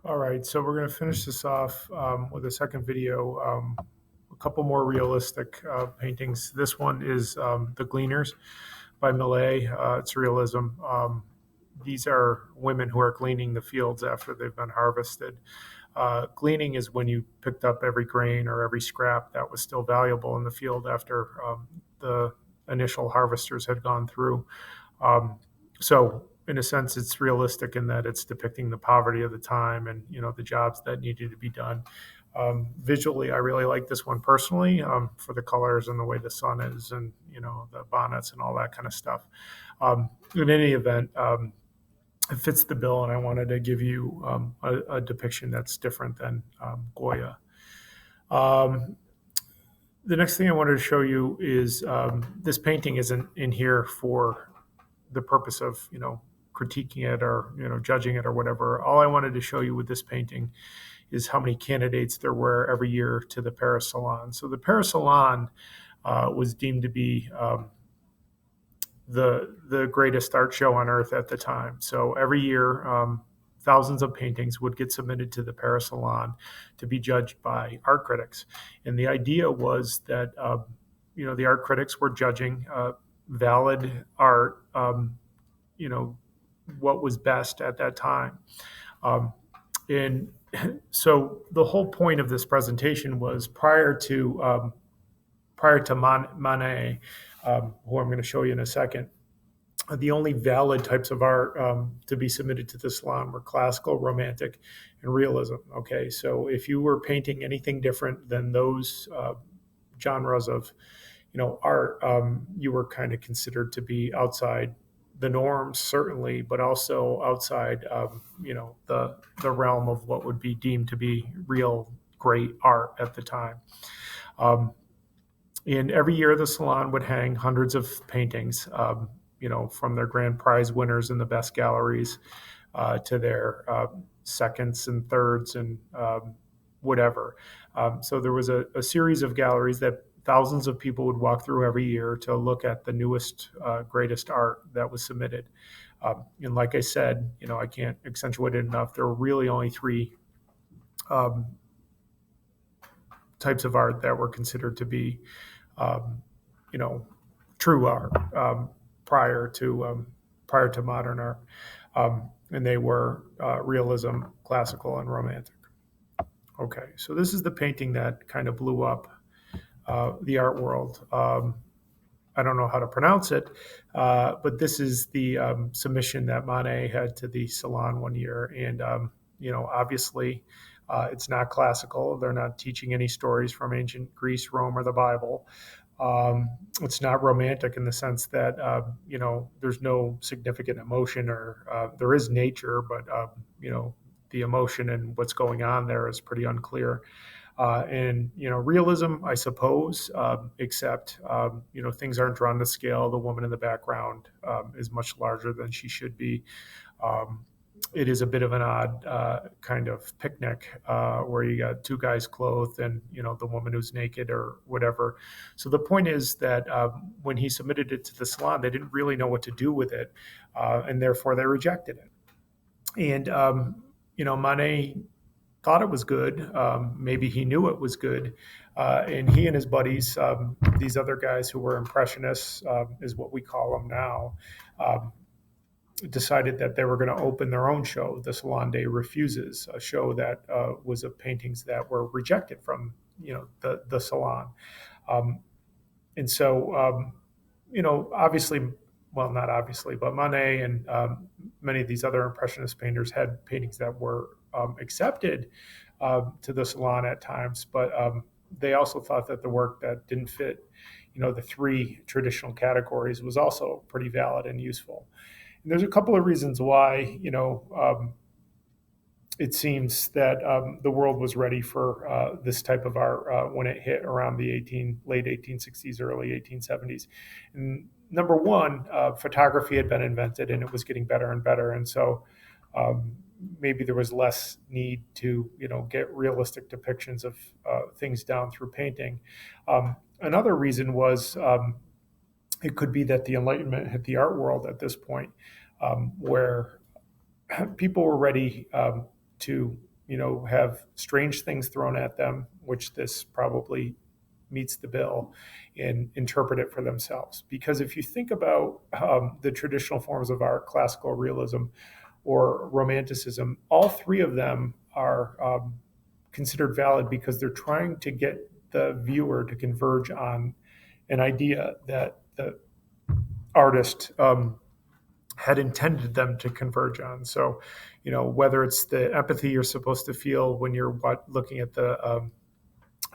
All right, so we're going to finish this off with a second video. A couple more realistic paintings. This one is The Gleaners by Millet. It's realism. These are women who are gleaning the fields after they've been harvested. Gleaning is when you picked up every grain or every scrap that was still valuable in the field after the initial harvesters had gone through. Um, so in a sense, it's realistic in that it's depicting the poverty of the time and the jobs that needed to be done. Visually, I really like this one personally for the colors and the way the sun is, and the bonnets and all that kind of stuff. In any event, it fits the bill, and I wanted to give you a depiction that's different than Goya. Um, the next thing I wanted to show you is this painting isn't in here for the purpose of critiquing it or judging it or whatever. All I wanted to show you with this painting is how many candidates there were every year to the Paris Salon. So the Paris Salon was deemed to be the greatest art show on earth at the time. So every year, thousands of paintings would get submitted to the Paris Salon to be judged by art critics, and the idea was that the art critics were judging valid art, what was best at that time. Um, and so the whole point of this presentation was prior to Manet, who I'm going to show you in a second. The only valid types of art to be submitted to the salon were classical, romantic, and realism. Okay, so if you were painting anything different than those genres of art, you were kind of considered to be outside the norms, certainly, but also outside the realm of what would be deemed to be real great art at the time. Um, and every year, the salon would hang hundreds of paintings, from their grand prize winners in the best galleries to their seconds and thirds and whatever. So there was a series of galleries that thousands of people would walk through every year to look at the newest, greatest art that was submitted. And like I said, I can't accentuate it enough. There were really only three um, types of art that were considered to be, um, you know, true art prior to modern art, and they were realism, classical, and romantic. Okay, so this is the painting that kind of blew up the art world. I don't know how to pronounce it, but this is the submission that Manet had to the Salon one year, and obviously, it's not classical. They're not teaching any stories from ancient Greece, Rome, or the Bible. It's not romantic in the sense that there's no significant emotion, or there is nature, but the emotion and what's going on there is pretty unclear. And realism, I suppose, except things aren't drawn to scale. The woman in the background is much larger than she should be. Um, it is a bit of an odd kind of picnic where you got two guys clothed and the woman who's naked or whatever. So the point is that when he submitted it to the salon, they didn't really know what to do with it, and therefore they rejected it. And Manet thought it was good. Maybe he knew it was good. And he and his buddies, these other guys who were impressionists, is what we call them now, decided that they were going to open their own show, the Salon des Refuses, a show that was of paintings that were rejected from the salon. Um, and so, obviously, well, not obviously, but Monet and many of these other Impressionist painters had paintings that were accepted to the salon at times, but they also thought that the work that didn't fit, the three traditional categories was also pretty valid and useful. And there's a couple of reasons why, it seems that the world was ready for this type of art when it hit around the late 1860s, early 1870s. And number one, photography had been invented and it was getting better and better, and so maybe there was less need to get realistic depictions of things down through painting. Another reason was it could be that the Enlightenment hit the art world at this point, where people were ready to have strange things thrown at them, which this probably meets the bill, and interpret it for themselves. Because if you think about the traditional forms of art, classical realism or romanticism, all three of them are considered valid because they're trying to get the viewer to converge on an idea that the artist had intended them to converge on. So, whether it's the empathy you're supposed to feel when you're looking at the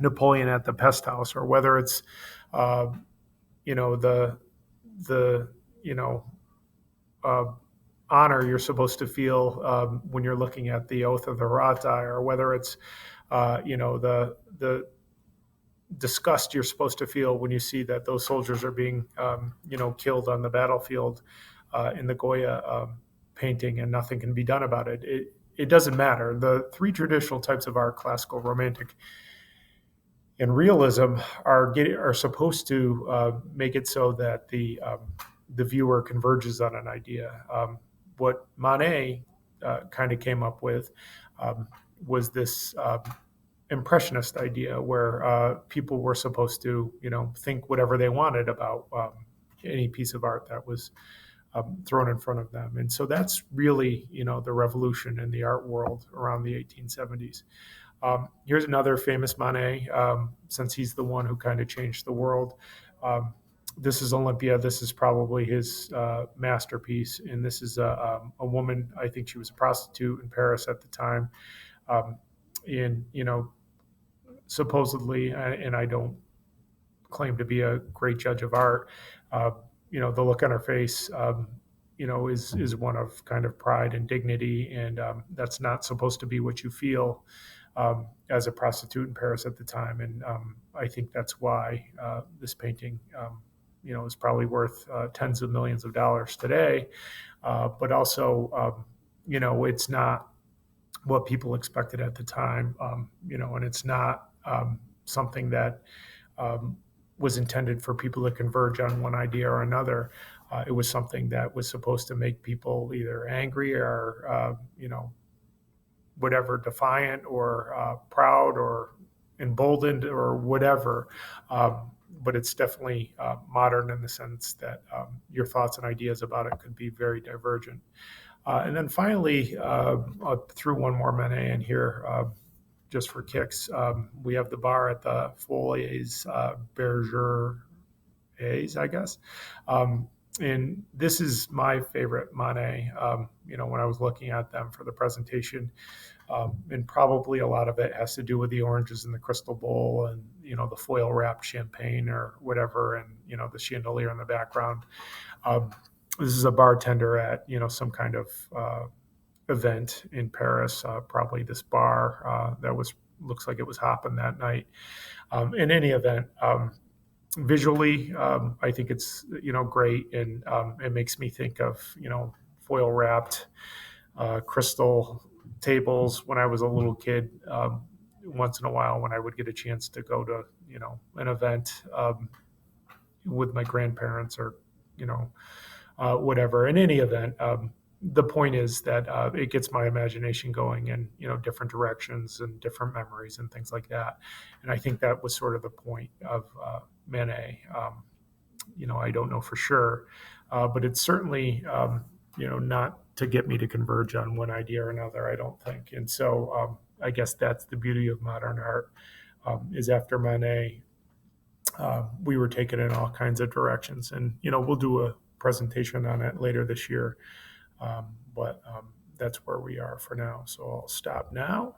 Napoleon at the pest house, or whether it's uh, the uh, honor you're supposed to feel when you're looking at the Oath of the Rata, or whether it's the disgust you're supposed to feel when you see that those soldiers are being killed on the battlefield in the Goya painting, and nothing can be done about it. It doesn't matter. The three traditional types of art, classical, romantic, and realism, are supposed to make it so that the viewer converges on an idea. What Manet kind of came up with was this impressionist idea where people were supposed to, think whatever they wanted about any piece of art that was thrown in front of them. And so that's really, the revolution in the art world around the 1870s. Here's another famous Manet, since he's the one who kind of changed the world. This is Olympia. This is probably his masterpiece. And this is a woman, I think she was a prostitute in Paris at the time. And, supposedly, and I don't claim to be a great judge of art, the look on her face, is one of kind of pride and dignity. And that's not supposed to be what you feel as a prostitute in Paris at the time. And I think that's why this painting, is probably worth tens of millions of dollars today. But also, it's not what people expected at the time, and it's not something that was intended for people to converge on one idea or another. It was something that was supposed to make people either angry or, whatever, defiant or proud or emboldened or whatever. But it's definitely modern in the sense that your thoughts and ideas about it could be very divergent. And then finally, I'll throw one more Manet in here just for kicks. We have the bar at the Folies Bergers, I guess. And this is my favorite Manet, when I was looking at them for the presentation. And probably a lot of it has to do with the oranges in the crystal bowl and, the foil wrapped champagne or whatever, and, the chandelier in the background. This is a bartender at, some kind of event in Paris, probably this bar that looks like it was hopping that night. In any event, visually, I think it's, great. And it makes me think of, foil wrapped crystal tables when I was a little kid. Once in a while, when I would get a chance to go to, an event with my grandparents or, whatever. In any event, the point is that it gets my imagination going in, different directions and different memories and things like that. And I think that was sort of the point of Manet. I don't know for sure, but it's certainly, not to get me to converge on one idea or another, I don't think. And so I guess that's the beauty of modern art, is after Manet, we were taken in all kinds of directions. And, we'll do a presentation on it later this year. But that's where we are for now. So I'll stop now.